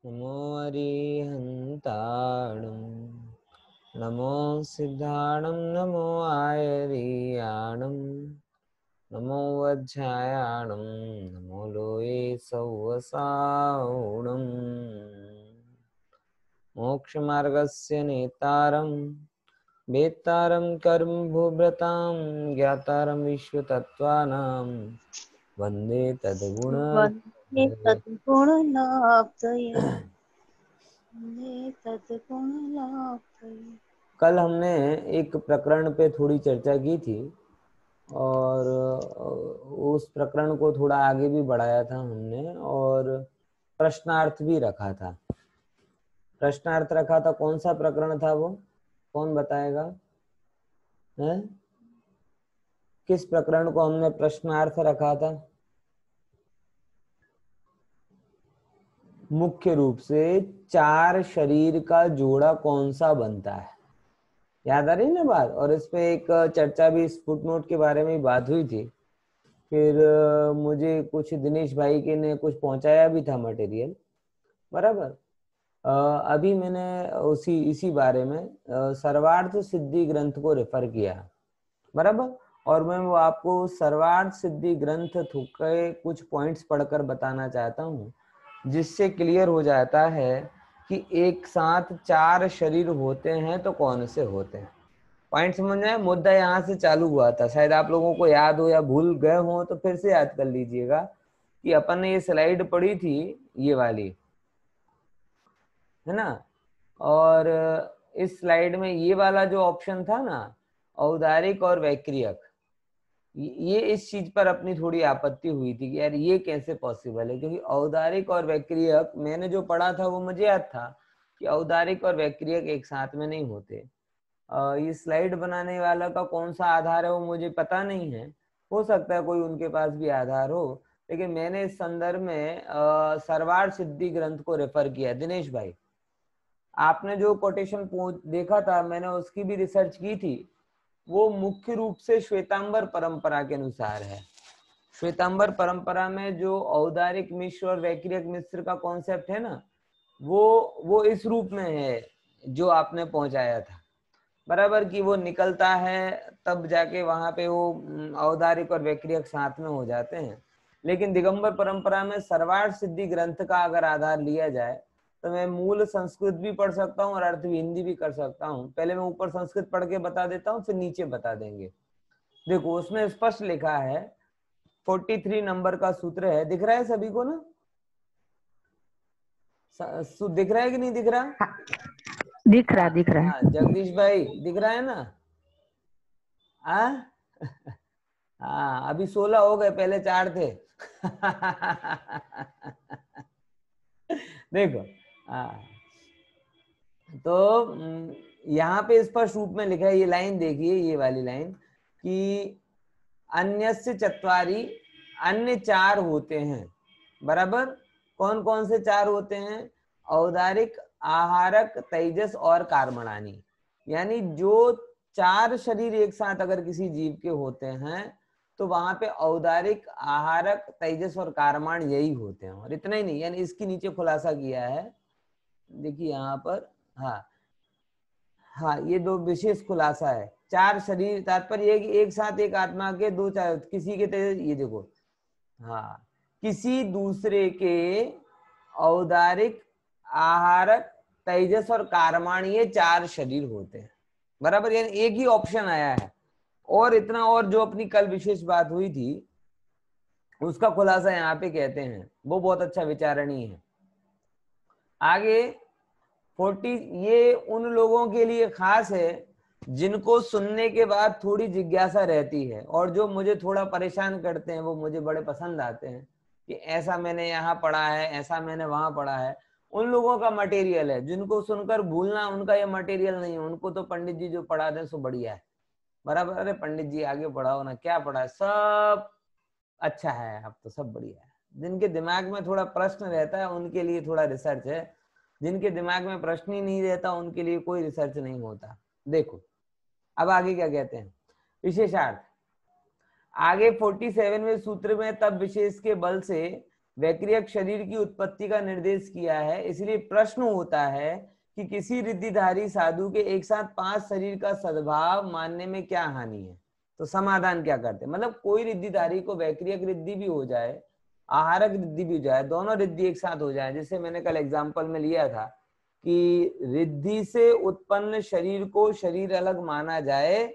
नमो अरिहन्ताणं नमो सिद्धाणं नमो आयरियाणं नमो वज्रायाणं नमो लोये सौवसावणं मोक्षमार्गस्य नेतारं वेत्तारं कर्मभूभृतां ज्ञातारं विश्वतत्त्वानां वन्दे तद्गुण वन्दे तद्गुणलाब्धये वन्दे तद्गुणलाब्धये। कल हमने एक प्रकरण पे थोड़ी चर्चा की थी और उस प्रकरण को थोड़ा आगे भी बढ़ाया था हमने और प्रश्नार्थ भी रखा था। प्रश्नार्थ रखा था, कौन सा प्रकरण था वो? कौन बताएगा? है? किस प्रकरण को हमने प्रश्नार्थ रखा था? मुख्य रूप से चार शरीर का जोड़ा कौन सा बनता है? याद आ रही ना बात? और इस पे एक चर्चा भी, इस फुटनोट के बारे में बात हुई थी। फिर मुझे कुछ दिनेश भाई के ने कुछ पहुंचाया भी था मटेरियल, बराबर। अभी मैंने इसी बारे में सर्वार्थ सिद्धि ग्रंथ को रेफर किया, बराबर। और मैं वो आपको सर्वार्थ सिद्धि ग्रंथ के कुछ पॉइंट्स पढ़कर बताना चाहता हूँ, जिससे क्लियर हो जाता है कि एक साथ चार शरीर होते हैं तो कौन से होते हैं। पॉइंट समझ में? मुद्दा यहाँ से चालू हुआ था, शायद आप लोगों को याद हो या भूल गए हो तो फिर से याद कर लीजिएगा कि अपन ने ये स्लाइड पढ़ी थी, ये वाली, है ना। और इस स्लाइड में ये वाला जो ऑप्शन था ना, औदारिक और वैक्रियक, ये इस चीज पर अपनी थोड़ी आपत्ति हुई थी कि यार ये कैसे पॉसिबल है, क्योंकि औदारिक और वैक्रियक मैंने जो पढ़ा था वो मुझे याद था कि औदारिक और वैक्रियक एक साथ में नहीं होते। ये स्लाइड बनाने वाला का कौन सा आधार है वो मुझे पता नहीं है, हो सकता है कोई उनके पास भी आधार हो, लेकिन मैंने इस संदर्भ में सर्वार्थ सिद्धि ग्रंथ को रेफर किया। दिनेश भाई, आपने जो कोटेशन देखा था, मैंने उसकी भी रिसर्च की थी। वो मुख्य रूप से श्वेतांबर परंपरा के अनुसार है। श्वेतांबर परंपरा में जो औदारिक मिश्र और वैक्रियक मिश्र का कॉन्सेप्ट है ना, वो इस रूप में है जो आपने पहुंचाया था, बराबर। कि वो निकलता है तब जाके वहां पे वो औदारिक और वैक्रियक साथ में हो जाते हैं। लेकिन दिगंबर परंपरा में सर्वार्थ सिद्धि ग्रंथ का अगर आधार लिया जाए तो मैं मूल संस्कृत भी पढ़ सकता हूँ और अर्थ भी हिंदी भी कर सकता हूँ। पहले मैं ऊपर संस्कृत पढ़ के बता देता हूँ, फिर नीचे बता देंगे। देखो उसमें स्पष्ट लिखा है, 43 नंबर का सूत्र है, दिख रहा है सभी को ना? दिख रहा है कि नहीं दिख रहा? हाँ, दिख रहा हाँ है। जगदीश भाई, दिख रहा है ना? हाँ हाँ, अभी 16 हो गए, पहले 4 थे। देखो, हाँ, तो यहाँ पे स्पष्ट रूप में लिखा है, ये लाइन देखिए, ये वाली लाइन, कि अन्यस्य चत्वारि, अन्य चार होते हैं, बराबर। कौन कौन से चार होते हैं? औदारिक, आहारक, तेजस और कार्बणानी। यानी जो चार शरीर एक साथ अगर किसी जीव के होते हैं तो वहां पे औदारिक, आहारक, तेजस और कार्बण यही होते हैं। और इतना ही नहीं, यानी इसके नीचे खुलासा किया है, देखिए यहाँ पर, हाँ हाँ, ये दो विशेष खुलासा है। चार शरीर, तात्पर्य है कि एक साथ एक आत्मा के दो चार, किसी के तेज, ये देखो, हाँ, किसी दूसरे के औदारिक, आहारक, तेजस और कारमाण, ये चार शरीर होते हैं, बराबर। यानी एक ही ऑप्शन आया है। और इतना, और जो अपनी कल विशेष बात हुई थी उसका खुलासा यहाँ पे कहते हैं, वो बहुत अच्छा विचारणीय है। आगे 40, ये उन लोगों के लिए खास है जिनको सुनने के बाद थोड़ी जिज्ञासा रहती है, और जो मुझे थोड़ा परेशान करते हैं वो मुझे बड़े पसंद आते हैं कि ऐसा मैंने यहाँ पढ़ा है, ऐसा मैंने वहां पढ़ा है। उन लोगों का मटेरियल है जिनको सुनकर भूलना, उनका ये मटेरियल नहीं है। उनको तो पंडित जी जो पढ़ा दें सो बढ़िया है, बराबर। अरे पंडित जी आगे पढ़ाओ ना, क्या पढ़ा है, सब अच्छा है, अब तो सब बढ़िया है। जिनके दिमाग में थोड़ा प्रश्न रहता है उनके लिए थोड़ा रिसर्च है, जिनके दिमाग में प्रश्न ही नहीं रहता उनके लिए कोई रिसर्च नहीं होता। देखो अब आगे क्या कहते हैं, विशेषार्थ। आगे 47वें सूत्र में तब विशेष के बल से वैक्रियक शरीर की उत्पत्ति का निर्देश किया है। इसलिए प्रश्न होता है कि किसी रिद्धिधारी साधु के एक साथ 5 शरीर का सद्भाव मानने में क्या हानि है। तो समाधान क्या करते हैं, मतलब कोई रिद्धिधारी को वैक्रियक रिद्धि भी हो जाए, आहारक रिद्धि भी हो जाए, दोनों रिद्धि एक साथ हो जाए। जैसे मैंने कल एग्जाम्पल में लिया था कि रिद्धि से उत्पन्न शरीर को शरीर अलग माना जाए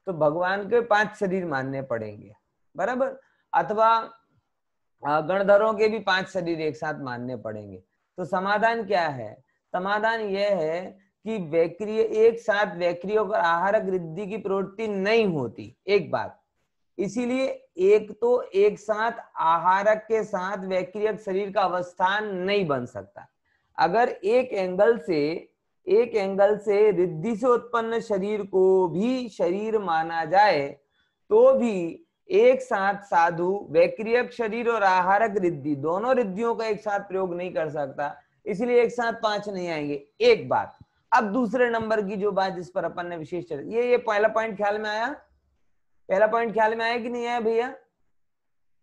तो भगवान के 5 शरीर मानने पड़ेंगे, बराबर। अथवा गणधरों के भी 5 शरीर एक साथ मानने पड़ेंगे। तो समाधान क्या है, समाधान यह है कि वैक्रिय एक साथ वैक्रियों और आहारक रिद्धि की प्रवृत्ति नहीं होती, एक बात। इसीलिए एक तो एक साथ आहारक के साथ वैक्रियक शरीर का अवस्थान नहीं बन सकता। अगर एक एंगल से रिद्धि से उत्पन्न शरीर को भी शरीर माना जाए तो भी एक साथ साधु वैक्रियक शरीर और आहारक रिद्धि दोनों रिद्धियों का एक साथ प्रयोग नहीं कर सकता, इसलिए एक साथ 5 नहीं आएंगे, एक बात। अब दूसरे नंबर की जो बात जिस पर अपन ने विशेष चर्चा, ये पहला पॉइंट ख्याल में आया, पहला पॉइंट ख्याल में आया कि नहीं आया भैया?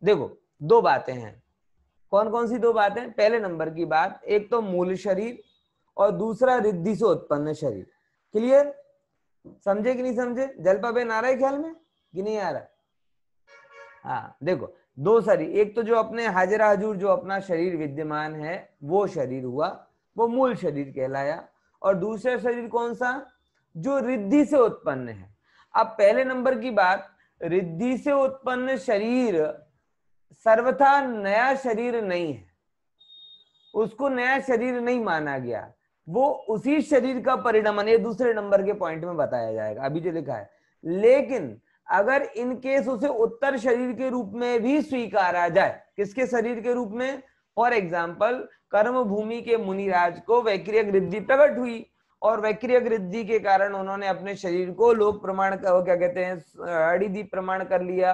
देखो 2 बातें हैं। कौन कौन सी 2 बातें? पहले नंबर की बात, एक तो मूल शरीर और दूसरा रिद्धि से उत्पन्न शरीर। क्लियर? समझे कि नहीं समझे? जलपाबेन आ रहा है ख्याल में कि नहीं आ रहा? हाँ देखो 2 शरीर, एक तो जो अपने हाजिरा हजूर जो अपना शरीर विद्यमान है वो शरीर हुआ, वो मूल शरीर कहलाया, और दूसरा शरीर कौन सा? जो रिद्धि से उत्पन्न है। अब पहले नंबर की बात, रिद्धि से उत्पन्न शरीर सर्वथा नया शरीर नहीं है, उसको नया शरीर नहीं माना गया, वो उसी शरीर का परिणमन, ये दूसरे नंबर के पॉइंट में बताया जाएगा, अभी जो लिखा है। लेकिन अगर इन केस उसे उत्तर शरीर के रूप में भी स्वीकारा जाए, किसके शरीर के रूप में? फॉर एग्जाम्पल कर्म भूमि के मुनिराज को वैक्रियक रिद्धि प्रकट हुई और वैक्रियक रिद्धि के कारण उन्होंने अपने शरीर को लोक प्रमाण का, क्या कहते हैं, अड़ीदीप प्रमाण कर लिया,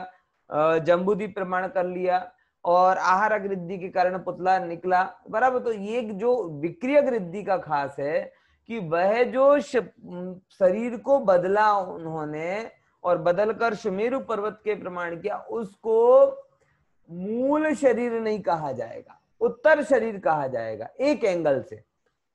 जम्बूदीप प्रमाण कर लिया, और आहारक रिद्धि के कारण पुतला निकला, बराबर। तो ये जो विक्रियक रिद्धि का खास है कि वह जो शरीर को बदला उन्होंने और बदलकर सुमेरु पर्वत के प्रमाण किया, उसको मूल शरीर नहीं कहा जाएगा, उत्तर शरीर कहा जाएगा एक एंगल से,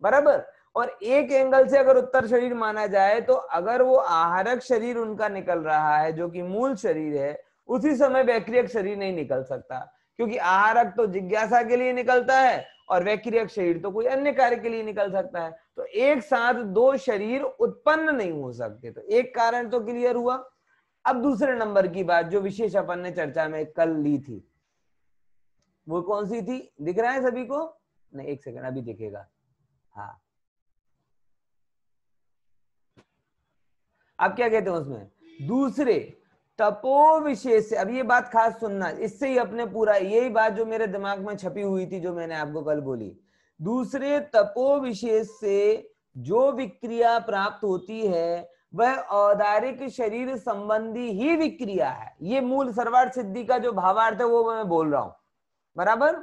बराबर। और एक एंगल से अगर उत्तर शरीर माना जाए तो अगर वो आहारक शरीर उनका निकल रहा है जो कि मूल शरीर है, उसी समय वैक्रियक शरीर नहीं निकल सकता, क्योंकि आहारक तो जिज्ञासा के लिए निकलता है और वैक्रियक शरीर तो कोई अन्य कार्य के लिए निकल सकता है। तो एक साथ 2 शरीर उत्पन्न नहीं हो सकते। तो एक कारण तो क्लियर हुआ। अब दूसरे नंबर की बात जो विशेष अपन ने चर्चा में कल ली थी, वो कौन सी थी? दिख रहा है सभी को? नहीं, एक सेकंड, अभी दिखेगा। हाँ, अब क्या कहते हैं उसमें? दूसरे तपो विशेष से। अब ये बात खास सुनना, इससे ही अपने पूरा, यही बात जो मेरे दिमाग में छपी हुई थी जो मैंने आपको कल बोली। दूसरे तपो विशेष से जो विक्रिया प्राप्त होती है वह औदारिक शरीर संबंधी ही विक्रिया है। ये मूल सर्वार्थ सिद्धि का जो भावार्थ है वो मैं बोल रहा हूं, बराबर।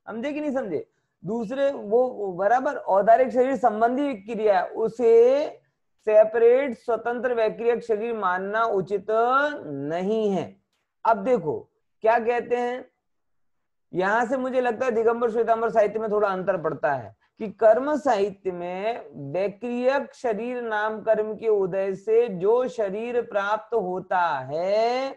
समझे कि नहीं समझे? दूसरे वो बराबर औदारिक शरीर संबंधी विक्रिया, उसे सेपरेट स्वतंत्र वैक्रियक शरीर मानना उचित नहीं है। अब देखो क्या कहते हैं, यहां से मुझे लगता है दिगंबर श्वेतांबर साहित्य में थोड़ा अंतर पड़ता है कि कर्म साहित्य में वैक्रियक शरीर नाम कर्म के उदय से जो शरीर प्राप्त होता है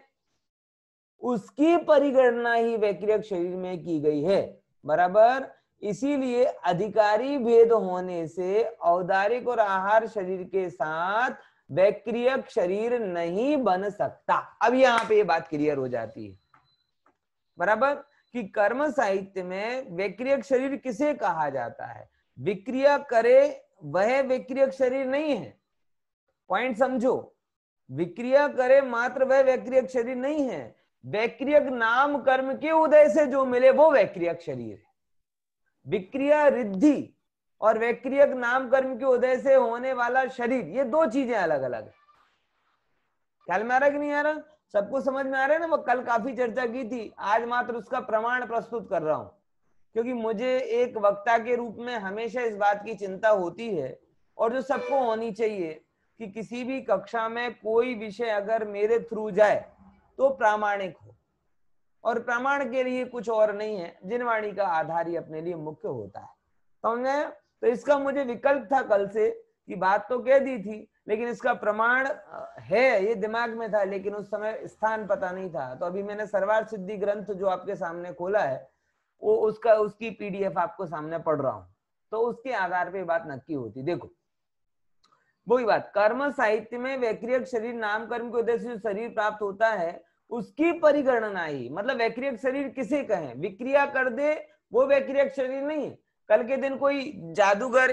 उसकी परिगणना ही वैक्रियक शरीर में की गई है, बराबर। इसीलिए अधिकारी भेद होने से औदारिक और आहार शरीर के साथ वैक्रियक शरीर नहीं बन सकता। अब यहां पे ये बात क्लियर हो जाती है, बराबर, कि कर्म साहित्य में वैक्रियक शरीर किसे कहा जाता है? विक्रिया करे वह वैक्रियक शरीर नहीं है। पॉइंट समझो, विक्रिया करे मात्र वह वैक्रियक शरीर नहीं है, वैक्रियक नाम कर्म के उदय से जो मिले वो वैक्रियक शरीर है। विक्रिया रिद्धि और वैक्रियक नाम कर्म के उदय से होने वाला शरीर, ये 2 चीजें अलग अलग है। ख्याल में आ रहा कि नहीं आ रहा? सबको समझ में आ रहा है ना? वो कल काफी चर्चा की थी, आज मात्र उसका प्रमाण प्रस्तुत कर रहा हूं, क्योंकि मुझे एक वक्ता के रूप में हमेशा इस बात की चिंता होती है, और जो सबको होनी चाहिए, कि किसी भी कक्षा में कोई विषय अगर मेरे थ्रू जाए तो प्रामाणिक हो। और प्रमाण के लिए कुछ और नहीं है, जिनवाणी का आधार ही अपने लिए मुख्य होता है। समझे? तो इसका मुझे विकल्प था कल से कि बात तो कह दी थी, लेकिन इसका प्रमाण है ये दिमाग में था, लेकिन उस समय स्थान पता नहीं था। तो अभी मैंने सर्वार्थ सिद्धि ग्रंथ जो आपके सामने खोला है वो उसकी पीडीएफ आपको सामने पढ़ रहा हूं, तो उसके आधार पे बात नक्की होती। देखो वही बात, कर्म साहित्य में वैक्रियक शरीर नाम कर्म के उद्देश्य जो शरीर प्राप्त होता है उसकी परिगणना ही, मतलब वैक्रियक शरीर किसे कहें, विक्रिया कर दे वो वैक्रियक शरीर नहीं है। कल के दिन कोई जादूगर,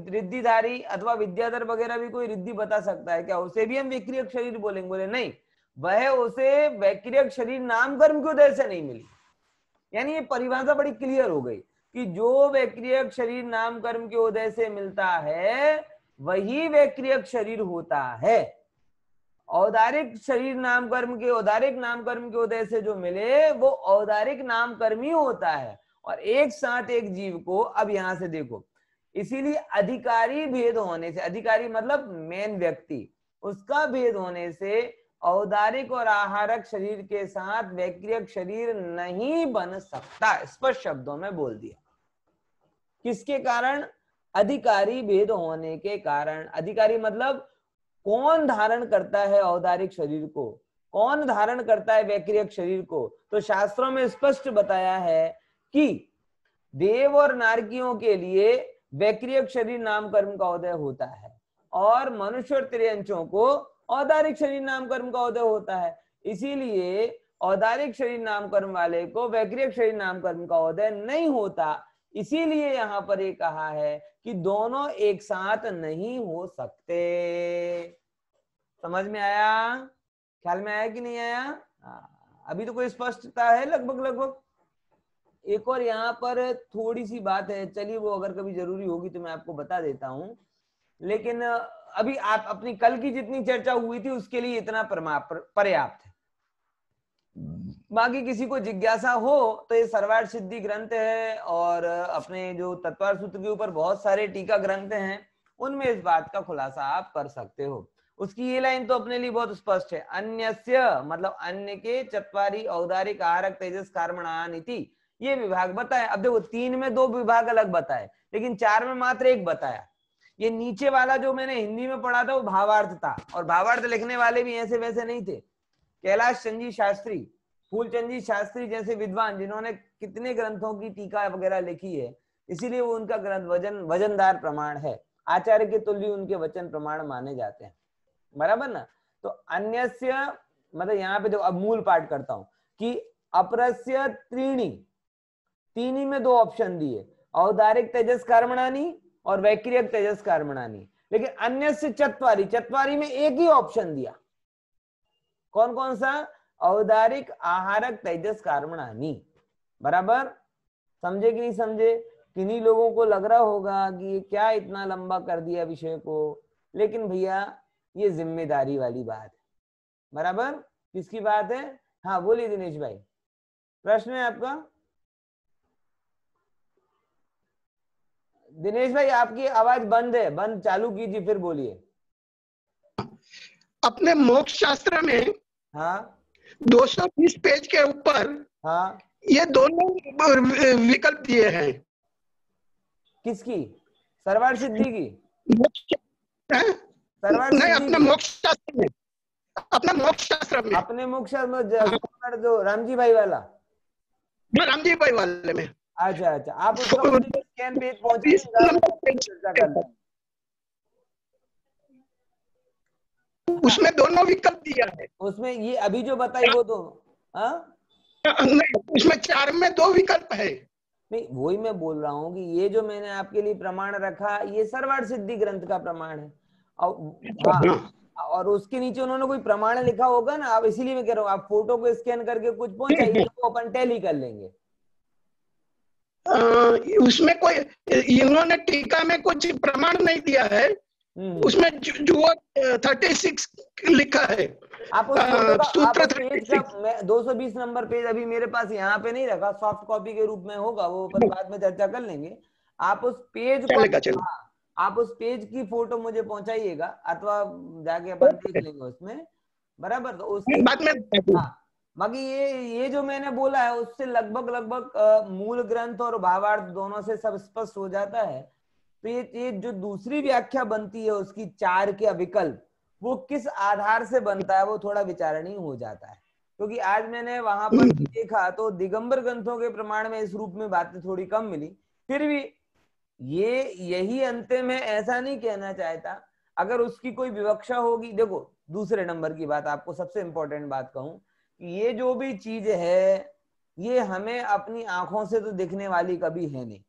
रिद्धिधारी अथवा विद्याधर वगैरह भी कोई रिद्धि बता सकता है क्या, उसे भी हम वैक्रियक शरीर बोलेंगे? बोले नहीं, वह उसे वैक्रियक शरीर नाम कर्म के उद्देश्य से नहीं मिली। यानी ये परिभाषा बड़ी क्लियर हो गई कि जो वैक्रियक शरीर नाम कर्म के उदय से मिलता है वही वैक्रियक शरीर होता है। औदारिक शरीर नाम कर्म के, औदारिक नाम कर्म के उदय से जो मिले वो औदारिक नाम कर्म ही होता है। और एक साथ एक जीव को, अब यहां से देखो, इसीलिए अधिकारी भेद होने से, अधिकारी मतलब मेन व्यक्ति, उसका भेद होने से औदारिक और आहारक शरीर के साथ वैक्रियक शरीर नहीं बन सकता, स्पष्ट शब्दों में बोल दिया। किसके कारण? अधिकारी भेद होने के कारण। अधिकारी मतलब कौन धारण करता है औदारिक शरीर को, कौन धारण करता है वैक्रियक शरीर को? तो शास्त्रों में स्पष्ट बताया है कि देव और नारकियों के लिए वैक्रियक शरीर नाम कर्म का उदय होता है, और मनुष्य और त्रियंचों को औदारिक शरीर नाम कर्म का उदय होता है। इसीलिए औदारिक शरीर नाम कर्म वाले को वैक्रियक शरीर नाम कर्म का उदय नहीं होता। इसीलिए यहां पर ये कहा है कि दोनों एक साथ नहीं हो सकते। समझ में आया? ख्याल में आया कि नहीं आया? अभी तो कोई स्पष्टता है लगभग लगभग। एक और यहाँ पर थोड़ी सी बात है, चलिए वो अगर कभी जरूरी होगी तो मैं आपको बता देता हूं, लेकिन अभी आप अपनी कल की जितनी चर्चा हुई थी उसके लिए इतना पर्याप्त है। बाकी किसी को जिज्ञासा हो तो ये सर्वार्थ सिद्धि ग्रंथ है, और अपने जो तत्वार्थ सूत्र के ऊपर बहुत सारे टीका ग्रंथ हैं, उनमें इस बात का खुलासा आप कर सकते हो। उसकी ये लाइन तो अपने लिए बहुत स्पष्ट है, अन्यस्य मतलब अन्य के चत्वारी औदारिक आहारक तेजस कर्मणानिति, ये विभाग बताया। अब देखो 3 में 2 विभाग अलग बताए, लेकिन 4 में मात्र एक बताया। ये नीचे वाला जो मैंने हिंदी में पढ़ा था वो भावार्थ था, और भावार्थ लिखने वाले भी ऐसे वैसे नहीं थे। कैलाश चंद शास्त्री, फूलचंद जी शास्त्री जैसे विद्वान जिन्होंने कितने ग्रंथों की टीका वगैरह लिखी है, इसीलिए वो उनका ग्रंथ वजनदार प्रमाण है, आचार्य के तुल्य उनके वचन प्रमाण माने जाते हैं, बराबर ना। तो अन्यस्य मतलब यहाँ पे देखो, अब मूल पाठ करता हूं कि अपरस्य त्रीणी, तीन में 2 ऑप्शन दिए, औदारिक तेजस कर्मणानी और वैक्रियक तेजस कर्मणानी, लेकिन अन्यस्य चत्वारी, चत्वारी में एक ही ऑप्शन दिया। कौन कौन सा? औदारिक आहारक तेजस कर्मणानी। बराबर समझे कि नहीं समझे? किन्हीं लोगों को लग रहा होगा कि ये क्या इतना लंबा कर दिया विषय को, लेकिन भैया ये जिम्मेदारी वाली बात है। बराबर? किसकी बात है? हाँ बोलिए दिनेश भाई, प्रश्न है आपका? दिनेश भाई आपकी आवाज बंद है, बंद चालू कीजिए फिर बोलिए। अपने मोक्ष शास्त्र में हाँ 220 पेज के ऊपर हाँ ये दोनों विकल्प दिए हैं। किसकी? सर्वार्थ सिद्धि की? सर्वार्थ नहीं, अपने मोक्ष शास्त्र में, अपने मोक्ष शास्त्र में, अपने मोक्ष शास्त्र जो रामजी भाई वाला, रामजी भाई वाले में। अच्छा अच्छा, आप उसका स्कैन पेज पहुंचाइएगा, उसमें दोनों विकल्प दिया है। उसमें ये अभी जो बताई वो तो नहीं, उसमें 4 में 2 विकल्प है। नहीं वही मैं बोल रहा हूँ कि ये जो मैंने आपके लिए प्रमाण रखा ये सर्वार्थ सिद्धि ग्रंथ का प्रमाण है, और उसके नीचे उन्होंने कोई प्रमाण लिखा होगा ना, आप इसीलिए मैं कह रहा हूँ आप फोटो को स्कैन करके कुछ पहुंचाइए तो अपन टैली कर लेंगे। उसमें कोई, इन्होंने टीका में कुछ प्रमाण नहीं दिया है, उसमें जो 36 लिखा है। आप उस सूत्र पेज का, मैं 220 नंबर पेज अभी मेरे पास यहाँ पे नहीं रखा, सॉफ्ट कॉपी के रूप में होगा वो, पर बाद में चर्चा कर लेंगे। आप उस पेज को, आप उस पेज की फोटो मुझे पहुंचाइएगा, अथवा जाके अपन देख लेंगे उसमें। बराबर? तो उसके बाद में बाकी ये जो मैंने बोला है उससे लगभग मूल ग्रंथ और भावार्थ दोनों से सब स्पष्ट हो जाता है। तो ये जो दूसरी व्याख्या बनती है उसकी चार के अविकल्प, वो किस आधार से बनता है वो थोड़ा विचारणीय हो जाता है, क्योंकि आज मैंने वहां पर देखा तो दिगंबर ग्रंथों के प्रमाण में इस रूप में बातें थोड़ी कम मिली। फिर भी ये यही अंतिम है ऐसा नहीं कहना चाहता, अगर उसकी कोई विवक्षा होगी। देखो दूसरे नंबर की बात, आपको सबसे इंपॉर्टेंट बात कहूं, ये जो भी चीज है ये हमें अपनी आंखों से तो दिखने वाली कभी है नहीं।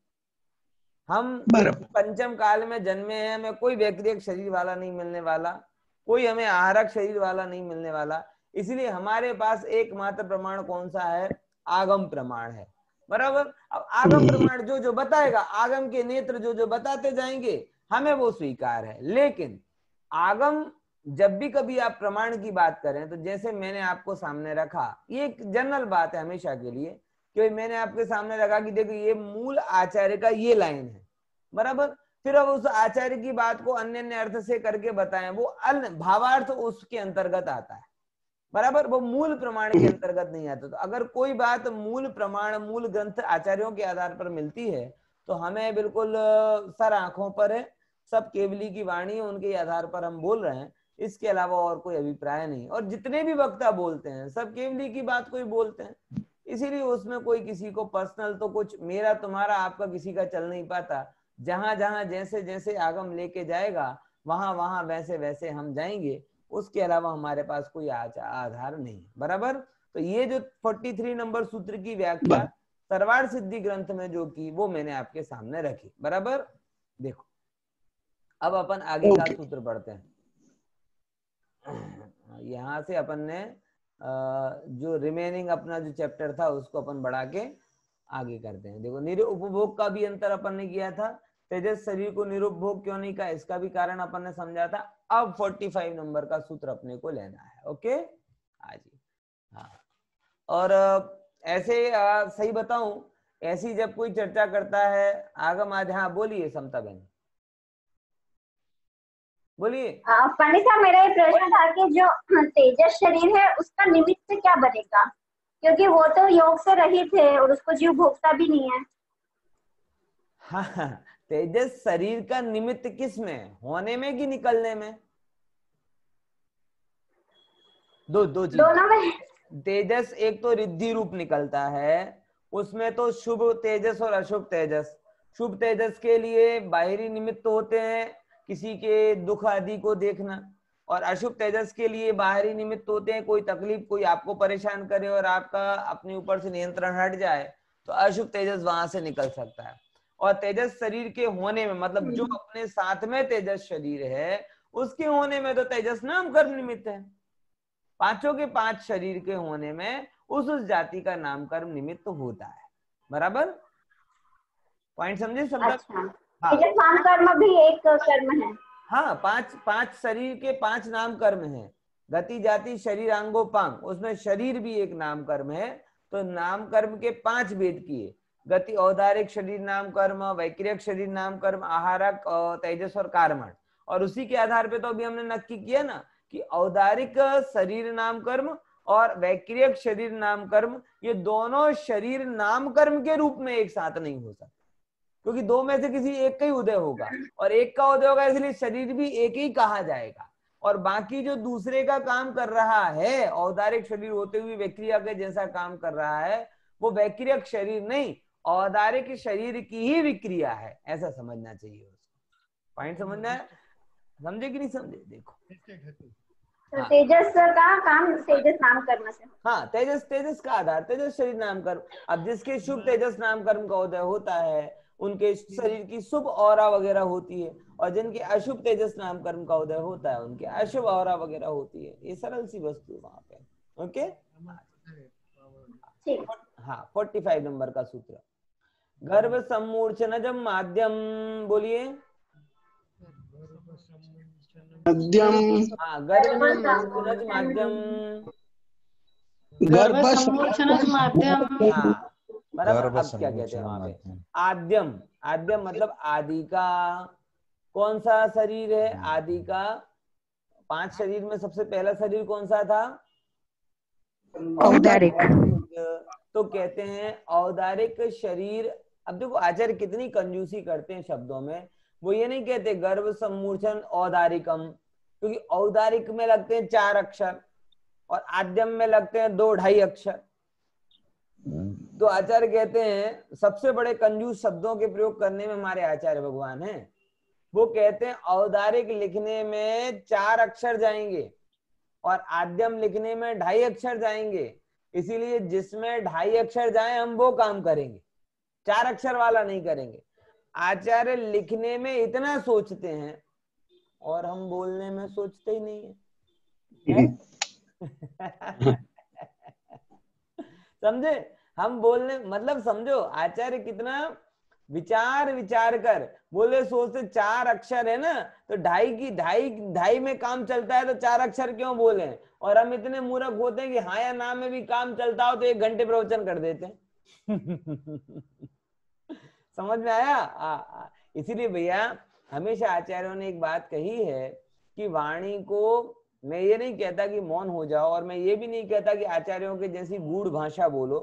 हम पंचम काल में जन्मे हैं, हमें कोई व्यतिरिक्त शरीर वाला नहीं मिलने वाला, कोई हमें आहारक शरीर वाला नहीं मिलने वाला। इसलिए हमारे पास एकमात्र प्रमाण कौन सा है? आगम प्रमाण है, बराबर। अब आगम प्रमाण जो जो बताएगा, आगम के नेत्र जो जो बताते जाएंगे हमें वो स्वीकार है। लेकिन आगम जब भी कभी आप प्रमाण की बात करें तो जैसे मैंने आपको सामने रखा, ये एक जनरल बात है हमेशा के लिए, कि मैंने आपके सामने रखा कि देखो ये मूल आचार्य का ये लाइन है, बराबर। फिर अब उस आचार्य की बात को अन्य अन्य अर्थ से करके बताएं, वो अन्य भावार्थ उसके अंतर्गत आता है, बराबर, वो मूल प्रमाण के अंतर्गत नहीं आता। तो अगर कोई बात मूल प्रमाण मूल ग्रंथ आचार्यों के आधार पर मिलती है तो हमें बिल्कुल सर आंखों पर है, सब केवली की वाणी उनके आधार पर हम बोल रहे हैं, इसके अलावा और कोई अभिप्राय नहीं। और जितने भी वक्ता बोलते हैं सब केवली की बात को ही बोलते हैं, इसीलिए उसमें कोई किसी को पर्सनल तो कुछ मेरा तुम्हारा आपका किसी का चल नहीं पाता। जहां जहां जैसे जैसे आगम लेके जाएगा वहां वहां वैसे वैसे हम जाएंगे, उसके अलावा हमारे पास कोई आधार नहीं, बराबर। तो ये जो 43 नंबर सूत्र की व्याख्या सर्वार्थ सिद्धि ग्रंथ में जो की वो मैंने आपके सामने रखी, बराबर। देखो अब अपन आगे का सूत्र पढ़ते हैं। यहां से अपन ने जो रिमेनिंग अपना जो चैप्टर था उसको अपन बढ़ा के आगे करते हैं। देखो निरुपभोग का भी अंतर अपन ने किया था, तेजस शरीर को निरुपभोग क्यों नहीं कहा इसका भी कारण अपन ने समझा था। अब 45 नंबर का सूत्र अपने को लेना है, ओके हाँ जी हाँ। और ऐसे सही बताऊं, ऐसी जब कोई चर्चा करता है आगम आदि, हाँ बोलिए समता बहन बोलिए। पंडित साहब मेरा ये प्रश्न था कि जो तेजस शरीर है उसका निमित्त क्या बनेगा, क्योंकि वो तो योग से रहित है और उसको जीव भोगता भी नहीं है। हाँ तेजस शरीर का निमित्त किस में, होने में कि निकलने में? दो चीज, दोनों में। तेजस एक तो रिद्धि रूप निकलता है, उसमें तो शुभ तेजस और अशुभ तेजस। शुभ तेजस के लिए बाहरी निमित्त होते हैं, किसी के दुख आदि को देखना, और अशुभ तेजस के लिए बाहरी निमित्त होते हैं कोई तकलीफ, कोई आपको परेशान करे और आपका अपने ऊपर से नियंत्रण हट जाए तो अशुभ तेजस वहां से निकल सकता है। और तेजस शरीर के होने में मतलब जो अपने साथ में तेजस शरीर है उसके होने में तो तेजस नाम कर्म निमित्त है। पांचों के पांच शरीर के होने में उस जाति का नामकर्म निमित्त होता है, बराबर। पॉइंट समझे सब? अच्छा, नाम कर्म भी एक कर्म है। हाँ पांच शरीर के पांच नाम कर्म है, गति जाति शरीर अंगोपांग, उसमें शरीर भी एक नाम कर्म है। तो नाम कर्म के पांच भेद किए, गति औदारिक शरीर नाम कर्म, वैक्रियक शरीर नाम कर्म, आहारक तेजस और कारमण। और उसी के आधार पे तो अभी हमने नक्की किया ना कि औदारिक शरीर नाम कर्म और वैक्रियक शरीर नाम कर्म ये दोनों शरीर नाम कर्म के रूप में एक साथ नहीं हो सकते, क्योंकि दो में से किसी एक का ही उदय होगा और एक का उदय होगा, इसलिए शरीर भी एक ही कहा जाएगा। और बाकी जो दूसरे का काम कर रहा है औदारिक शरीर होते हुए वैक्रिया के जैसा काम कर रहा है वो वैक्रियक शरीर नहीं, औदारिक शरीर की ही विक्रिया है, ऐसा समझना चाहिए उसको। पॉइंट समझना है? समझे कि नहीं समझे? देखो तो तेजस का काम तेजस नाम कर्म से। हाँ तेजस का आधार तेजस शरीर नाम कर्म। अब जिसके शुभ तेजस नाम कर्म का उदय होता है उनके शरीर की शुभ ऑरा वगैरह होती है, और जिनके अशुभ तेजस नाम कर्म का उदय होता है उनके अशुभ ऑरा वगैरह होती है। ये सरल सी वस्तु है वहां पे, ओके हाँ। 45 नंबर का सूत्र, गर्भ सम्मूर्छनजम माध्यम, बोलिए मध्यम। हाँ गर्भ सम्मूर्छनज माध्यम, गर्भ सम्मोचनज माध्यम। हाँ बराबर। अब क्या कहते हैं वहां पे? आद्यम, आद्यम मतलब आदि का। कौन सा शरीर है आदि का? पांच शरीर में सबसे पहला शरीर कौन सा था? औदारिक। तो कहते हैं औदारिक शरीर। अब देखो आचार्य कितनी कंजूसी करते हैं शब्दों में। वो ये नहीं कहते गर्भ सम्मूर्छन औदारिकम, क्योंकि औदारिक में लगते हैं 4 अक्षर और आद्यम में लगते हैं 2-2.5 अक्षर। तो आचार्य कहते हैं सबसे बड़े कंजूस शब्दों के प्रयोग करने में हमारे आचार्य भगवान हैं। वो कहते हैं औदारिक लिखने में 4 अक्षर जाएंगे और आद्यम लिखने में 2.5 अक्षर जाएंगे। इसीलिए जिसमें 2.5 अक्षर जाए हम वो काम करेंगे, 4 अक्षर वाला नहीं करेंगे। आचार्य लिखने में इतना सोचते हैं और हम बोलने में सोचते ही नहीं है। समझे? हम बोलने मतलब समझो आचार्य कितना विचार कर बोले। सोचते 4 अक्षर है ना, तो 2.5 में काम चलता है, तो 4 अक्षर क्यों बोले। और हम इतने मूर्ख होते हैं कि हाँ या ना में भी काम चलता हो तो 1 घंटे प्रवचन कर देते हैं। समझ में आया? इसीलिए भैया हमेशा आचार्यों ने एक बात कही है कि वाणी को, मैं ये नहीं कहता कि मौन हो जाओ और मैं ये भी नहीं कहता कि आचार्यों के जैसी गूढ़ भाषा बोलो।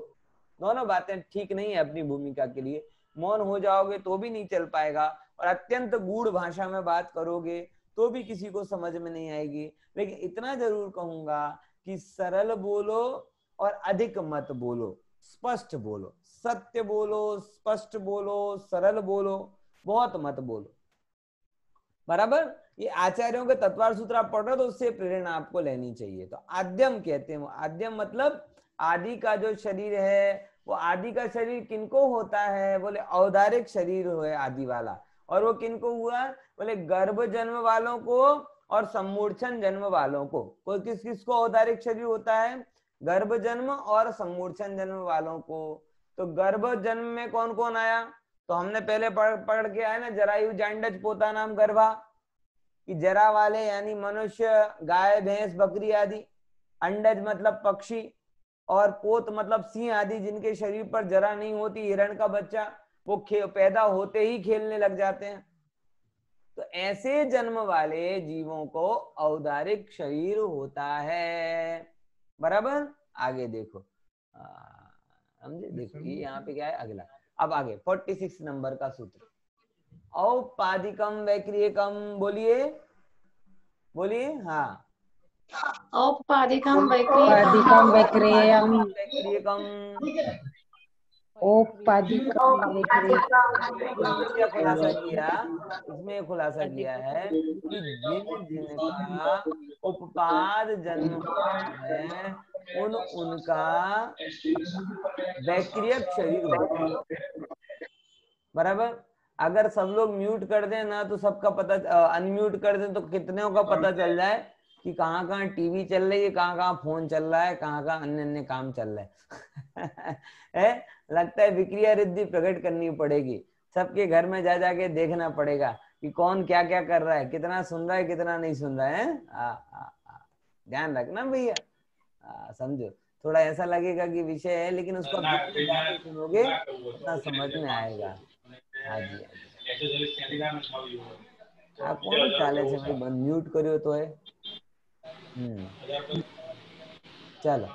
दोनों बातें ठीक नहीं है अपनी भूमिका के लिए। मौन हो जाओगे तो भी नहीं चल पाएगा और अत्यंत गूढ़ भाषा में बात करोगे तो भी किसी को समझ में नहीं आएगी। लेकिन इतना जरूर कहूंगा कि सरल बोलो और अधिक मत बोलो, स्पष्ट बोलो, सत्य बोलो, स्पष्ट बोलो, सरल बोलो, बहुत मत बोलो। बराबर? ये आचार्यों के तत्वार सूत्र आप पढ़ रहे हो तो उससे प्रेरणा आपको लेनी चाहिए। तो आद्यम कहते हैं, आद्यम मतलब आदि का जो शरीर है, वो आदि का शरीर किनको होता है? बोले औदारिक शरीर है आदि वाला। और वो किनको हुआ? बोले गर्भ जन्म वालों को और सम्मूर्छन जन्म वालों को। कोई किस किस को औदारिक शरीर होता है? गर्भ जन्म और सम्मूर्छन जन्म वालों को। तो गर्भ जन्म में कौन कौन आया? तो हमने पहले पढ़ के आए ना, जरायु जांडज पोता नाम गर्भा, कि जरा वाले यानी मनुष्य, गाय भैंस बकरी आदि, अंडज मतलब पक्षी, और पोत मतलब सिंह आदि जिनके शरीर पर जरा नहीं होती, हिरण का बच्चा, वो पैदा होते ही खेलने लग जाते हैं। तो ऐसे जन्म वाले जीवों को औदारिक शरीर होता है। बराबर? आगे देखो, समझे? देखो ये यहाँ पे क्या है अगला। अब आगे 46 नंबर का सूत्र, औपाधिकम वैक्रियकम। बोलिए बोलिए। हाँ, औपाधिकम वैक्रियकम। इसमें खुलासा किया, इसमें खुलासा किया है कि जिन जिनका उपपाद जन्म होता है उनका वैक्रियक शरीर होता है। बराबर? अगर सब लोग म्यूट कर दें ना तो सबका पता, अनम्यूट कर दें तो कितने का पता चल जाए कि कहाँ कहाँ टीवी चल रही है, कहाँ कहाँ फोन चल रहा है, कहाँ कहाँ अन्य अन्य काम चल रहा है। लगता है विक्रिया रिद्धि प्रकट करनी पड़ेगी, सबके घर में जा जाके देखना पड़ेगा कि कौन क्या क्या कर रहा है, कितना सुन रहा है, कितना नहीं सुन रहा है। ध्यान रखना भैया, समझो। थोड़ा ऐसा लगेगा कि विषय है लेकिन उसको सुनोगे उतना समझ में आएगा। हाँ जी, हाँ कौन चाले से भाई म्यूट करियो तो है। चलो,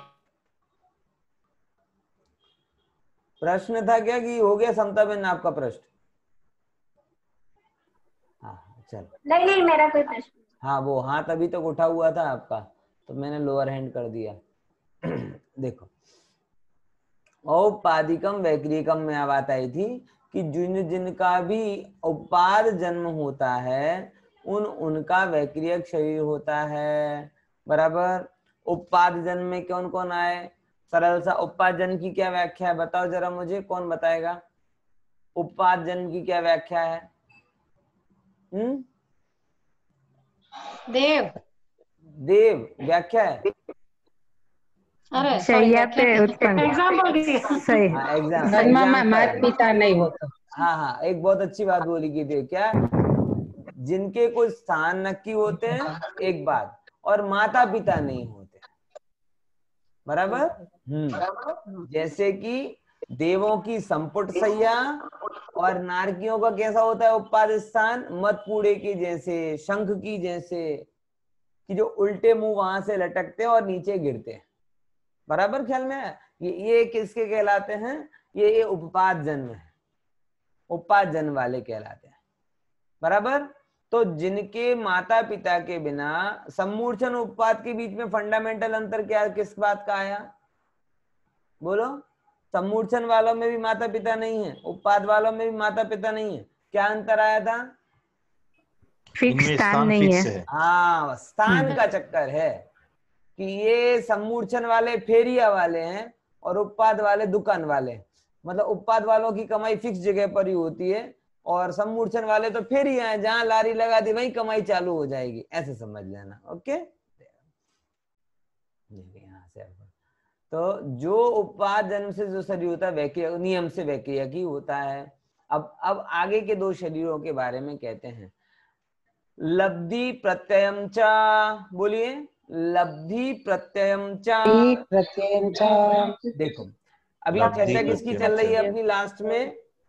प्रश्न था क्या कि हो गया समता बहन आपका प्रश्न? हाँ चलो। नहीं मेरा कोई प्रश्न। हाँ वो हाथ अभी तक उठा हुआ था आपका तो मैंने लोअर हैंड कर दिया। देखो, औपाधिकम वैक्रियकम में बात आई थी कि जिन जिनका भी उपाद जन्म होता है उनका वैक्रियक शरीर होता है। बराबर? उपाद जन्म में कौन कौन आए? सरल सा उपाद जन्म की क्या व्याख्या है बताओ जरा मुझे, कौन बताएगा? उपाद जन्म की क्या व्याख्या है? देव। देव व्याख्या है? अरे शैया पे उत्पन्न। एग्जाम में माता पिता नहीं होता। हाँ हाँ, एक बहुत अच्छी बात बोली कि देव क्या, जिनके कोई स्थान नक्की होते हैं एक बात, और माता पिता नहीं होते। बराबर? जैसे कि देवों की संपुट सैया और नारकियों का कैसा होता है उपाद स्थान? मदपुड़े की जैसे, शंख की जैसे, कि जो उल्टे मुंह वहां से लटकते हैं और नीचे गिरते हैं। बराबर ख्याल में है? ये किसके कहलाते हैं? ये उपपाद जन्म है, उपपाद जन्म वाले कहलाते हैं। बराबर। तो जिनके माता पिता के बिना, सम्मूर्छन उपपाद के बीच में फंडामेंटल अंतर क्या, किस बात का आया? बोलो। सम्मूर्छन वालों में भी माता पिता नहीं है, उपपाद वालों में भी माता पिता नहीं है, क्या अंतर आया था? फिक्स स्थान नहीं है। हाँ, स्थान का चक्कर है कि ये सम्मूर्छन वाले फेरिया वाले हैं और उपपाद वाले दुकान वाले हैं। मतलब उपपाद वालों की कमाई फिक्स जगह पर ही होती है और सम्मूर्छन वाले तो फेरिया हैं, जहां लारी लगा दी वहीं कमाई चालू हो जाएगी, ऐसे समझ लेना। ओके, यहाँ से तो जो उपपाद जन्म से जो शरीर होता है वैक्रिया नियम से वैक्रिया की होता है। अब आगे के दो शरीरों के बारे में कहते हैं। लब्धि प्रत्ययम चा, बोलिए। लब्धि प्रत्ययम चा। देखो अभी चर्चा किसकी चल रही है अपनी?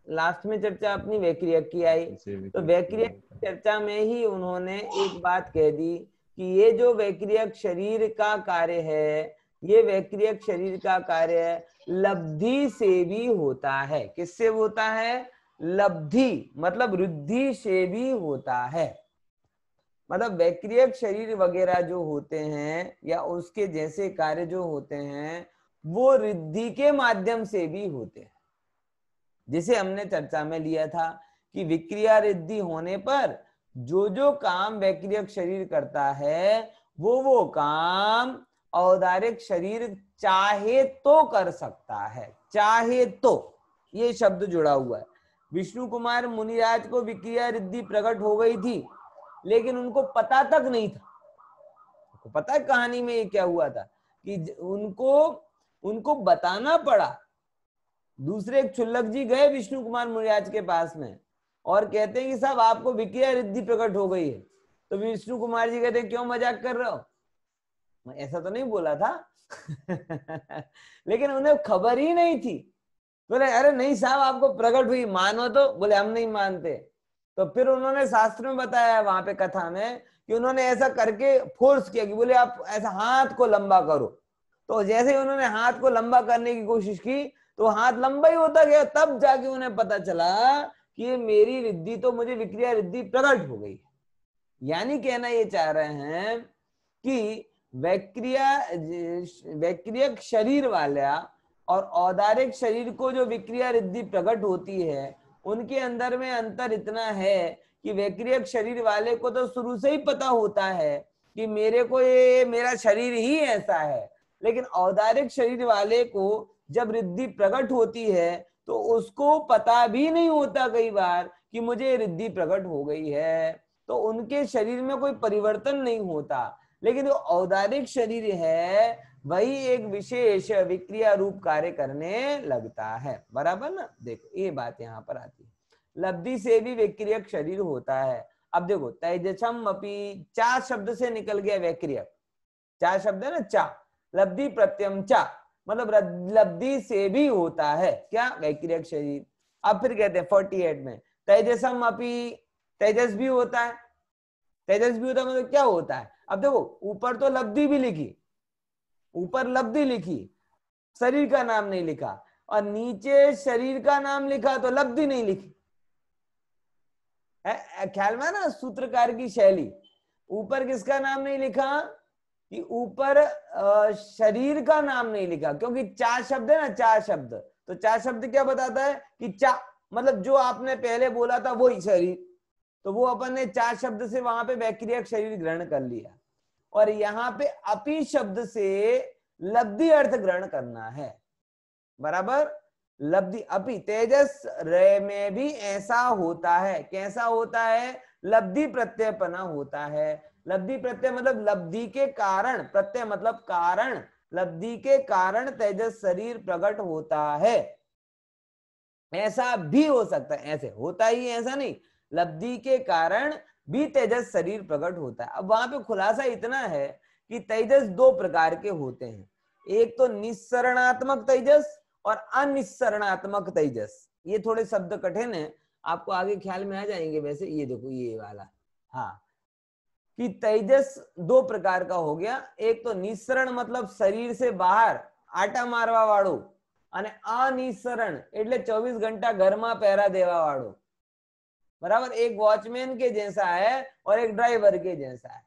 लास्ट में चर्चा अपनी वैक्रिया की आई। तो वैक्रिया की चर्चा में ही उन्होंने एक बात कह दी कि ये जो वैक्रियक शरीर का कार्य है, ये वैक्रियक शरीर का कार्य लब्धि से भी होता है। किससे होता है? लब्धि मतलब वृद्धि से भी होता है। मतलब वैक्रियक शरीर वगैरह जो होते हैं या उसके जैसे कार्य जो होते हैं वो रिद्धि के माध्यम से भी होते हैं। जिसे हमने चर्चा में लिया था कि विक्रिया रिद्धि होने पर जो जो काम वैक्रियक शरीर करता है वो काम औदारिक शरीर चाहे तो कर सकता है। चाहे तो, ये शब्द जुड़ा हुआ है। विष्णु कुमार मुनिराज को विक्रिया रिद्धि प्रकट हो गई थी, लेकिन उनको पता तक नहीं था। उनको पता है कहानी में ये क्या हुआ था कि उनको बताना पड़ा। दूसरे एक क्षुल्लक जी गए विष्णु कुमार मुनिराज के पास में और कहते हैं कि साहब आपको विक्रिया रिद्धि प्रकट हो गई है। तो विष्णु कुमार जी कहते हैं क्यों मजाक कर रहे हो? मैं ऐसा तो नहीं बोला था। लेकिन उन्हें खबर ही नहीं थी। बोले अरे नहीं साहब आपको प्रकट हुई, मानो तो। बोले हम नहीं मानते। तो फिर उन्होंने शास्त्र में बताया वहां पे कथा में कि उन्होंने ऐसा करके फोर्स किया कि बोले आप ऐसा हाथ को लंबा करो। तो जैसे ही उन्होंने हाथ को लंबा करने की कोशिश की तो हाथ लंबा ही होता गया। तब जाके उन्हें पता चला कि ये मेरी रिद्धि तो मुझे विक्रिया रिद्धि प्रकट हो गई। यानी कहना ये चाह रहे हैं कि वैक्रियक शरीर वाला और औदारिक शरीर को जो विक्रिया रिद्धि प्रकट होती है उनके अंदर में अंतर इतना है कि वैक्रियक शरीर वाले को तो शुरू से ही पता होता है कि मेरे को ये मेरा शरीर ही ऐसा है। लेकिन औदारिक शरीर वाले को जब रिद्धि प्रकट होती है तो उसको पता भी नहीं होता कई बार कि मुझे रिद्धि प्रकट हो गई है। तो उनके शरीर में कोई परिवर्तन नहीं होता। लेकिन जो औदारिक शरीर है वही एक विशेष विक्रिया रूप कार्य करने लगता है। बराबर ना? देखो ये बात यहाँ पर आती है। लब्धि से भी विक्रियक शरीर होता है। अब देखो तेजसम अपि, चा शब्द से निकल गया वैक्रियक। चा शब्द है ना, चा। लब्धि प्रत्ययम चा मतलब लब्धि से भी होता है क्या? वैक्रियक शरीर। अब फिर कहते हैं 48 में तेजसम अपि, तेजस भी होता है। तेजस भी होता है मतलब क्या होता है? अब देखो ऊपर तो लब्धि भी लिखी, ऊपर लब्धि लिखी, शरीर का नाम नहीं लिखा, और नीचे शरीर का नाम लिखा तो लब्धि नहीं लिखी। ख्याल में ना सूत्रकार की शैली? ऊपर किसका नाम नहीं लिखा कि ऊपर शरीर का नाम नहीं लिखा, क्योंकि चा शब्द है ना, चा शब्द। तो चा शब्द क्या बताता है कि चा मतलब जो आपने पहले बोला था वही शरीर। तो वो अपन ने चा शब्द से वहां पे वैक्रियक शरीर ग्रहण कर लिया। और यहाँ पे अपि शब्द से लब्धि अर्थ ग्रहण करना है। बराबर? लब्धि अपि तेजस रे में भी ऐसा होता है। कैसा होता है? लब्धि प्रत्ययपना होता है। लब्धि प्रत्यय मतलब लब्धि के कारण, प्रत्यय मतलब कारण, लब्धि के कारण तेजस शरीर प्रकट होता है। ऐसा भी हो सकता है, ऐसे होता ही ऐसा नहीं, लब्धि के कारण भी तेजस शरीर प्रकट होता है। अब वहां पे खुलासा इतना है कि तेजस दो प्रकार के होते हैं। एक तो निस्सरणात्मक तेजस और अनिस्सरणात्मक तेजस। ये थोड़े शब्द कठिन है, आपको आगे ख्याल में आ जाएंगे। वैसे ये देखो ये वाला, हाँ, कि तेजस दो प्रकार का हो गया। एक तो निस्सरण मतलब शरीर से बाहर, આટા મારવા વાળું અને અનિસરણ એટલે 24 घंटा ઘરમાં પહેરા દેવા વાળું, बराबर। एक वॉचमैन के जैसा है और एक ड्राइवर के जैसा है।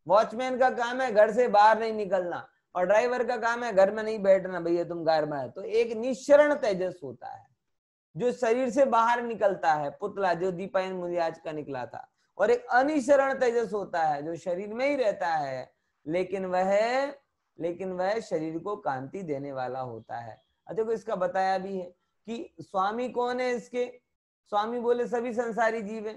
वॉचमैन का काम है घर से बाहर नहीं निकलना और ड्राइवर का काम है घर में नहीं बैठना, भैया तुम घर में है। तो एक निश्चरण तेजस होता है जो शरीर से बाहर निकलता है, पुतला जो दीपायन मुनिराज का निकला था, और एक अनिश्चरण तेजस होता है जो शरीर में ही रहता है लेकिन वह शरीर को कांति देने वाला होता है। देखो इसका बताया भी है कि स्वामी कौन है इसके, स्वामी बोले सभी संसारी जीव है,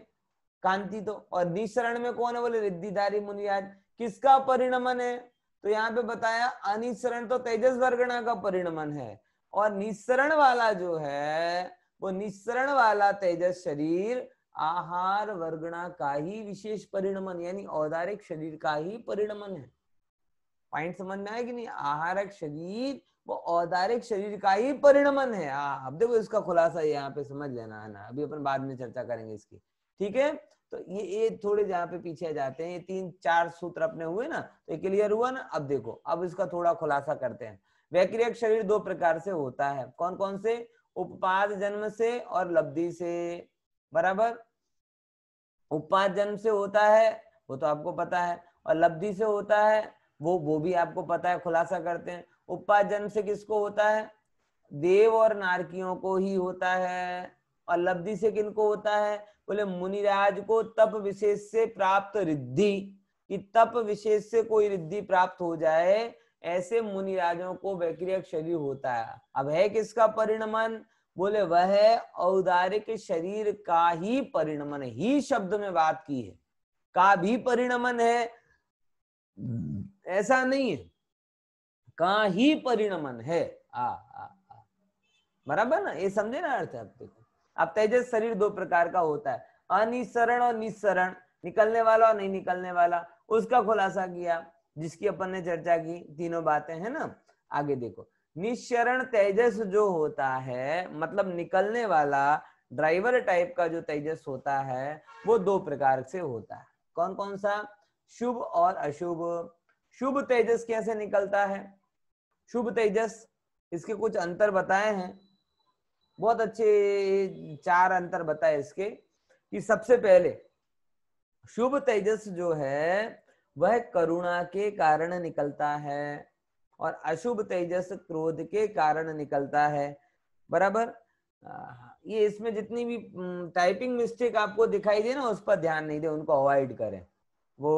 कांति तो। और निशरण में कौन है बोले रिद्धिधारी मुनिराज। किसका परिणमन है, तो यहाँ पे बताया अनिशरण तो तेजस वर्गणा का परिणमन है, और निस्सरण वाला जो है वो निस्सरण वाला तेजस शरीर आहार वर्गणा का ही विशेष परिणमन यानी औदारिक शरीर का ही परिणमन है। पॉइंट समझ में आया कि नहीं? आहारक शरीर वो औदारिक शरीर का ही परिणमन है। अब देखो इसका खुलासा यहाँ पे समझ लेना है ना, अभी अपन बाद में चर्चा करेंगे इसकी, ठीक है। तो ये थोड़े जहाँ पे पीछे जाते हैं, ये 3-4 सूत्र अपने हुए ना, तो ये क्लियर हुआ ना। अब देखो अब इसका थोड़ा खुलासा करते हैं। वैक्रियक शरीर 2 प्रकार से होता है, कौन कौन से? उपपाद जन्म से और लब्धि से, बराबर। उपपाद जन्म से होता है वो तो आपको पता है, और लब्धि से होता है वो भी आपको पता है। खुलासा करते हैं। उपपाद जन्म से किसको होता है? देव और नारकियों को ही होता है। और लब्धि से किनको होता है बोले मुनिराज को तप विशेष से प्राप्त रिद्धि, कि तप विशेष से कोई रिद्धि प्राप्त हो जाए ऐसे मुनिराजों को वैक्रियक शरीर होता है। अब है किसका परिणमन बोले वह औदारिक शरीर का ही परिणमन है। ही शब्द में बात की है, का भी परिणमन है ऐसा नहीं है, का ही परिणमन है। बराबर ना, ये समझे ना अर्थ? अब देखो अब तेजस शरीर 2 प्रकार का होता है, अनिसरण और निस्सरण, निकलने वाला और नहीं निकलने वाला। उसका खुलासा किया जिसकी अपन ने चर्चा की, तीनों बातें है ना। आगे देखो निश्चरण तेजस जो होता है मतलब निकलने वाला ड्राइवर टाइप का जो तेजस होता है वो 2 प्रकार से होता है। कौन कौन सा? शुभ और अशुभ। शुभ तेजस कैसे निकलता है? शुभ तेजस इसके कुछ अंतर बताए हैं, बहुत अच्छे 4 अंतर बताए इसके। कि सबसे पहले शुभ तेजस जो है वह करुणा के कारण निकलता है और अशुभ तेजस क्रोध के कारण निकलता है, बराबर। ये इसमें जितनी भी टाइपिंग मिस्टेक आपको दिखाई दे ना उस पर ध्यान नहीं दे, उनको अवॉइड करें। वो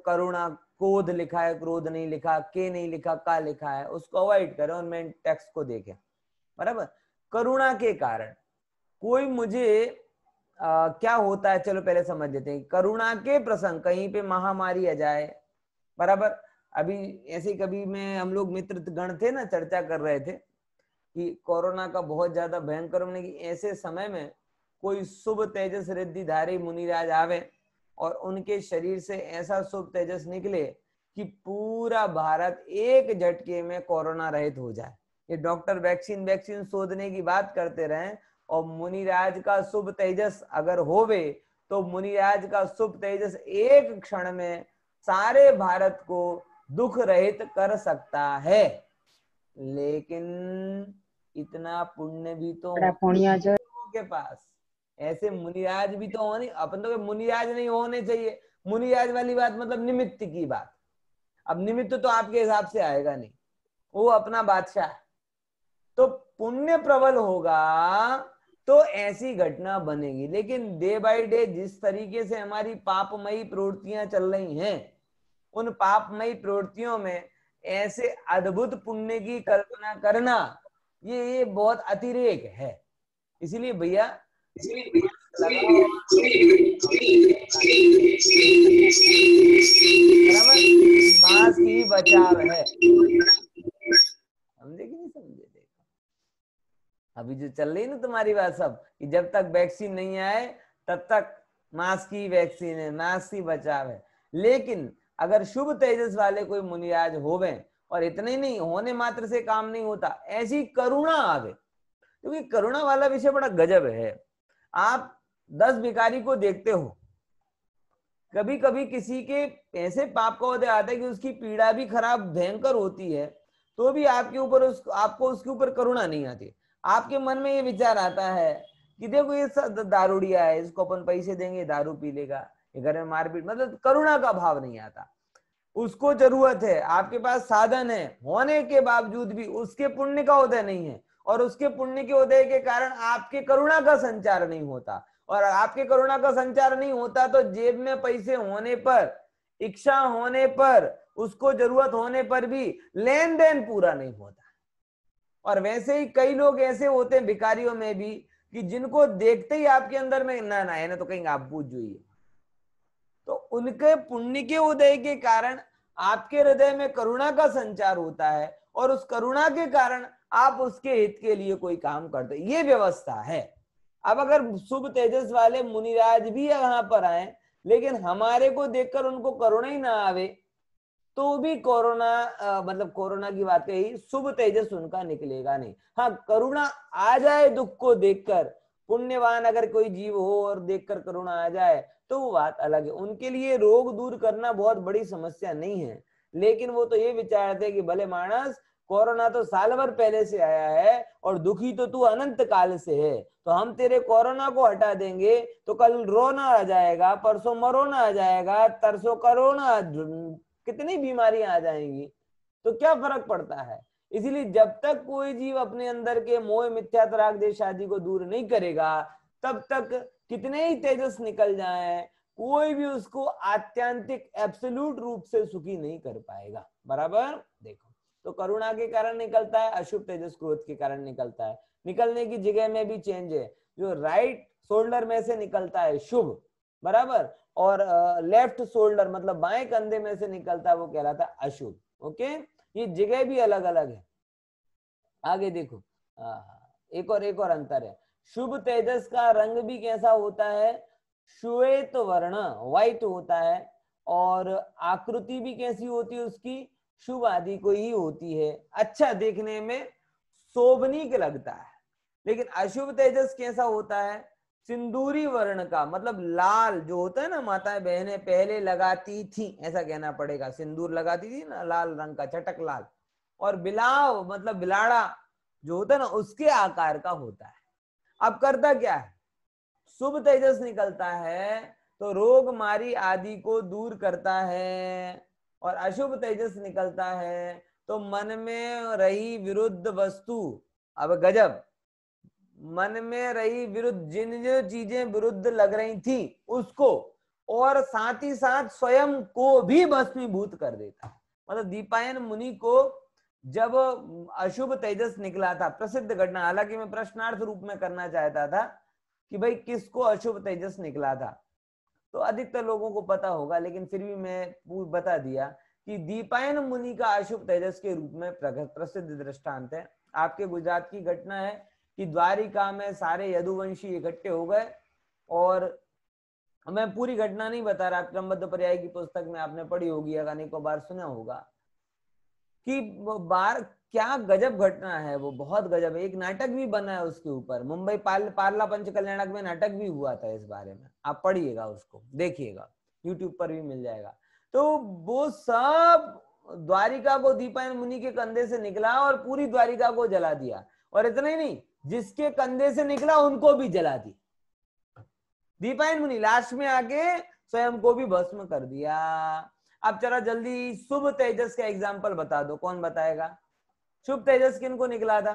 करुणा क्रोध लिखा है, क्रोध नहीं लिखा, के नहीं लिखा, का लिखा है, उसको अवॉइड करें और मेन टेक्स्ट को देखें, बराबर। करुणा के कारण कोई मुझे क्या होता है चलो पहले समझ लेते हैं। करुणा के प्रसंग कहीं पे महामारी आ जाए, बराबर। अभी ऐसे कभी में हम लोग मित्र गण थे ना, चर्चा कर रहे थे कि कोरोना का बहुत ज्यादा भयंकर होने की ऐसे समय में कोई शुभ तेजस रिद्धिधारी मुनिराज आवे और उनके शरीर से ऐसा शुभ तेजस निकले कि पूरा भारत एक झटके में कोरोना रहित हो जाए। ये डॉक्टर वैक्सीन शोधने की बात करते रहे और मुनिराज का शुभ तेजस अगर होवे तो मुनिराज का शुभ तेजस एक क्षण में सारे भारत को दुख रहित कर सकता है। लेकिन इतना पुण्य भी तो लोगों के पास, ऐसे मुनिराज भी तो होने, अपन तो मुनिराज नहीं होने चाहिए। मुनिराज वाली बात मतलब निमित्त की बात। अब निमित्त तो आपके हिसाब से आएगा नहीं, वो अपना बादशाह है। तो पुण्य प्रबल होगा तो ऐसी घटना बनेगी। लेकिन डे बाय डे जिस तरीके से हमारी पापमयी प्रवृत्तियां चल रही हैं, उन पापमयी प्रवृत्तियों में ऐसे अद्भुत पुण्य की कल्पना करना ये बहुत अतिरेक है। इसीलिए भैया मास की बचाव है। समझे कि नहीं समझे? देखो अभी जो चल रही ना तुम्हारी बात सब कि जब तक वैक्सीन नहीं आए तब तक मास की वैक्सीन है, मास की बचाव है। लेकिन अगर शुभ तेजस वाले कोई मुनिराज होवे और इतने ही नहीं होने मात्र से काम नहीं होता, ऐसी करुणा आवे, क्योंकि करुणा वाला विषय बड़ा गजब है। आप 10 भिखारी को देखते हो, कभी कभी किसी के ऐसे पाप का उदय आता है कि उसकी पीड़ा भी खराब भयंकर होती है, तो भी आपके ऊपर आपको उसके ऊपर करुणा नहीं आती। आपके मन में ये विचार आता है कि देखो ये दारूडिया है, इसको अपन पैसे देंगे दारू पी लेगा, ये घर में मारपीट, मतलब करुणा का भाव नहीं आता। उसको जरूरत है, आपके पास साधन है होने के बावजूद भी उसके पुण्य का उदय नहीं है, और उसके पुण्य के उदय के कारण आपके करुणा का संचार नहीं होता, और आपके करुणा का संचार नहीं होता तो जेब में पैसे होने पर, इच्छा होने पर, उसको जरूरत होने पर भी लेन देन पूरा नहीं होता। और वैसे ही कई लोग ऐसे होते हैं भिखारियों में भी कि जिनको देखते ही आपके अंदर में ना है ना तो कहेंगे आप पूज जाइए, तो उनके पुण्य के उदय के कारण आपके हृदय में करुणा का संचार होता है, और उस करुणा के कारण आप उसके हित के लिए कोई काम करते, ये व्यवस्था है। अब अगर शुभ तेजस वाले मुनिराज भी यहाँ पर आए लेकिन हमारे को देखकर उनको करुणा ही ना आवे तो भी कोरोना मतलब कोरोना की बात कही, शुभ तेजस उनका निकलेगा नहीं। हाँ, करुणा आ जाए दुख को देखकर, पुण्यवान अगर कोई जीव हो और देखकर करुणा आ जाए तो वो बात अलग है, उनके लिए रोग दूर करना बहुत बड़ी समस्या नहीं है। लेकिन वो तो ये विचारते कि भले मानस, कोरोना तो साल भर पहले से आया है और दुखी तो तू अनंत काल से है, तो हम तेरे कोरोना को हटा देंगे तो कल रोना आ जाएगा, परसों मरोना आ जाएगा, तरसों कोरोना, कितनी बीमारियां आ जाएंगी, तो क्या फर्क पड़ता है। इसीलिए जब तक कोई जीव अपने अंदर के मोह मिथ्या राग देश आदि को दूर नहीं करेगा तब तक कितने ही तेजस निकल जाए कोई भी उसको आत्यांतिक एब्सोल्यूट रूप से सुखी नहीं कर पाएगा। बराबर। देखो, तो करुणा के कारण निकलता है, अशुभ तेजस क्रोध के कारण निकलता है। निकलने की जगह में भी चेंज है, जो राइट शोल्डर में से निकलता है शुभ, बराबर, और लेफ्ट शोल्डर मतलब बाएं कंधे में से निकलता है वो कहलाता है अशुभ। ओके, ये जगह भी अलग अलग है। आगे देखो, एक और अंतर है, शुभ तेजस का रंग भी कैसा होता है, श्वेत वर्ण, व्हाइट होता है, और आकृति भी कैसी होती है उसकी, शुभ आदि को ही होती है, अच्छा देखने में शोभनीक लगता है। लेकिन अशुभ तेजस कैसा होता है, सिंदूरी वर्ण का, मतलब लाल जो होता है ना, माताएं बहनें पहले लगाती थी, ऐसा कहना पड़ेगा, सिंदूर लगाती थी ना लाल रंग का, चटक लाल, और बिलाव मतलब बिलाड़ा जो होता है ना उसके आकार का होता है। अब करता क्या है, शुभ तेजस निकलता है तो रोग मारी आदि को दूर करता है, और अशुभ तेजस निकलता है तो मन में रही विरुद्ध वस्तु, अब गजब, मन में रही विरुद्ध, जिन जो चीजें विरुद्ध लग रही थी उसको, और साथ ही साथ स्वयं को भी भस्मीभूत कर देता है। मतलब दीपायन मुनि को जब अशुभ तेजस निकला था, प्रसिद्ध घटना, हालांकि मैं प्रश्नार्थ रूप में करना चाहता था कि भाई किसको अशुभ तेजस निकला था, तो अधिकतर लोगों को पता होगा, लेकिन फिर भी मैं बता दिया कि दीपायन मुनि का अशुभ तेजस के रूप में प्रसिद्ध दृष्टांत है। आपके गुजरात की घटना है कि द्वारिका में सारे यदुवंशी इकट्ठे हो गए, और मैं पूरी घटना नहीं बता रहा, क्रमबद्ध पर्याय की पुस्तक में आपने पढ़ी होगी, अनेकों बार सुना होगा कि बार क्या गजब घटना है, वो बहुत गजब है। एक नाटक भी बना है उसके ऊपर, मुंबई पार्ला पंच कल्याणक में नाटक भी हुआ था इस बारे में, आप पढ़िएगा उसको, देखिएगा, यूट्यूब पर भी मिल जाएगा। तो वो सब द्वारिका को दीपायन मुनि के कंधे से निकला और पूरी द्वारिका को जला दिया, और इतना ही नहीं, जिसके कंधे से निकला उनको भी जला दिया। दीपायन मुनि लास्ट में आके स्वयं को भी भस्म कर दिया। अब जरा जल्दी शुभ तेजस का एग्जाम्पल बता दो, कौन बताएगा, शुभ तेजस किनको निकला था,